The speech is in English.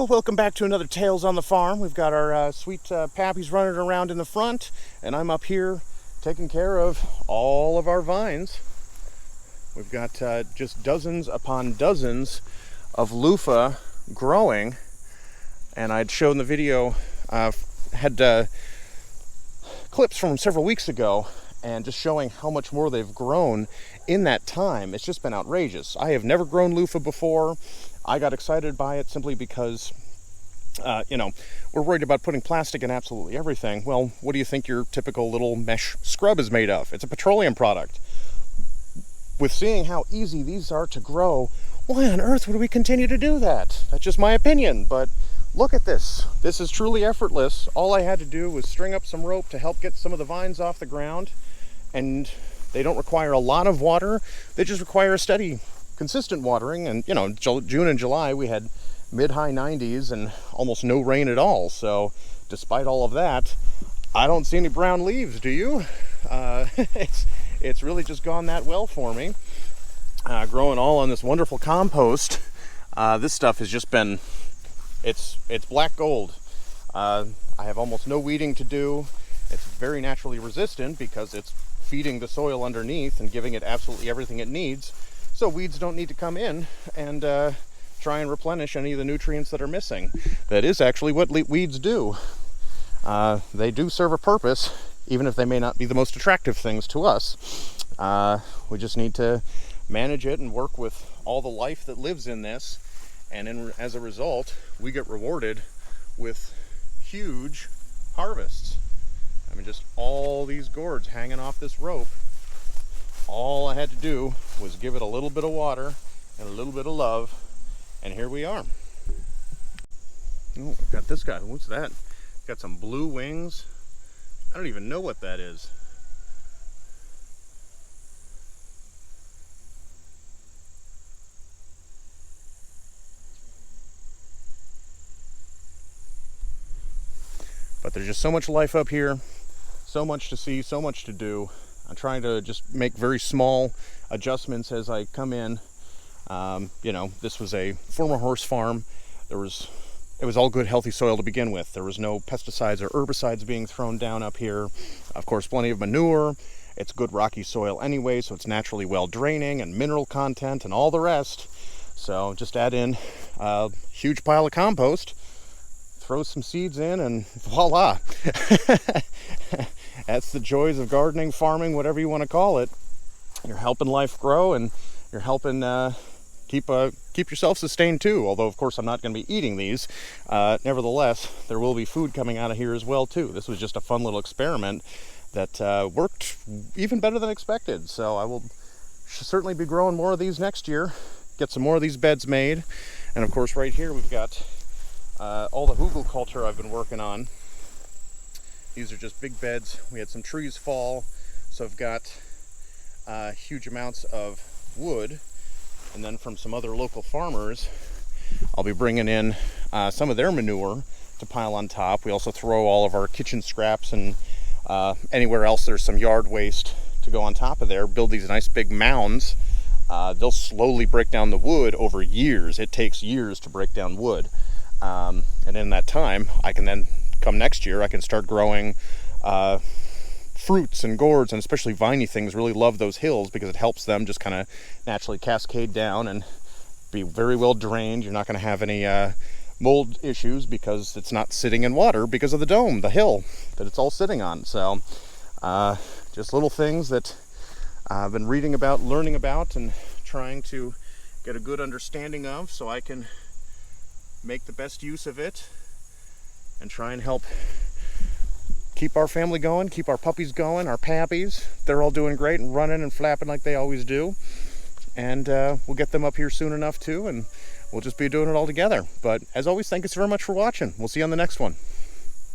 Well, welcome back to another Tales on the Farm. We've got our sweet Pappies running around in the front, and I'm up here taking care of all of our vines. We've got just dozens upon dozens of loofah growing, and I'd shown the video, had clips from several weeks ago, and just showing how much more they've grown in that time. It's just been outrageous. I have never grown loofah before. I got excited by it simply because, we're worried about putting plastic in absolutely everything. Well, what do you think your typical little mesh scrub is made of? It's a petroleum product. With seeing how easy these are to grow, why on earth would we continue to do that? That's just my opinion, but look at this. This is truly effortless. All I had to do was string up some rope to help get some of the vines off the ground, and they don't require a lot of water. They just require a steady, consistent watering. And June and July we had mid-high 90s and almost no rain at all. So despite all of that, I don't see any brown leaves, do you? It's really just gone that well for me. Growing all on this wonderful compost. This stuff has just been, it's black gold. I have almost no weeding to do. It's very naturally resistant because it's feeding the soil underneath and giving it absolutely everything it needs. So weeds don't need to come in and try and replenish any of the nutrients that are missing. That is actually what weeds do. They do serve a purpose, even if they may not be the most attractive things to us. We just need to manage it and work with all the life that lives in this. And as a result, we get rewarded with huge harvests. I mean, just all these gourds hanging off this rope. All I had to do was give it a little bit of water and a little bit of love, and here we are. Oh, I've got this guy. What's that? Got some blue wings. I don't even know what that is. But there's just so much life up here, so much to see, so much to do. I'm trying to just make very small adjustments as I come in. This was a former horse farm. It was all good, healthy soil to begin with. There was no pesticides or herbicides being thrown down up here. Of course, plenty of manure. It's good rocky soil anyway, so it's naturally well draining and mineral content and all the rest. So just add in a huge pile of compost, throw some seeds in, and voila. That's the joys of gardening, farming, whatever you want to call it. You're helping life grow, and you're helping keep yourself sustained too. Although, of course, I'm not going to be eating these. Nevertheless, there will be food coming out of here as well too. This was just a fun little experiment that worked even better than expected. So I will certainly be growing more of these next year. Get some more of these beds made. And of course, right here we've got all the hugel culture I've been working on. These are just big beds. We had some trees fall, so I've got huge amounts of wood. And then from some other local farmers, I'll be bringing in some of their manure to pile on top. We also throw all of our kitchen scraps and anywhere else there's some yard waste to go on top of there. Build these nice big mounds. They'll slowly break down the wood over years. It takes years to break down wood. And in that time, I can then, come next year, I can start growing fruits and gourds, and especially viney things really love those hills because it helps them just kind of naturally cascade down and be very well drained. You're not going to have any mold issues because it's not sitting in water because of the dome, the hill that it's all sitting on. So just little things that I've been reading about, learning about, and trying to get a good understanding of so I can make the best use of it and try and help keep our family going, keep our puppies going, our Pappies. They're all doing great and running and flapping like they always do. And we'll get them up here soon enough too, and we'll just be doing it all together. But as always, thank you so very much for watching. We'll see you on the next one.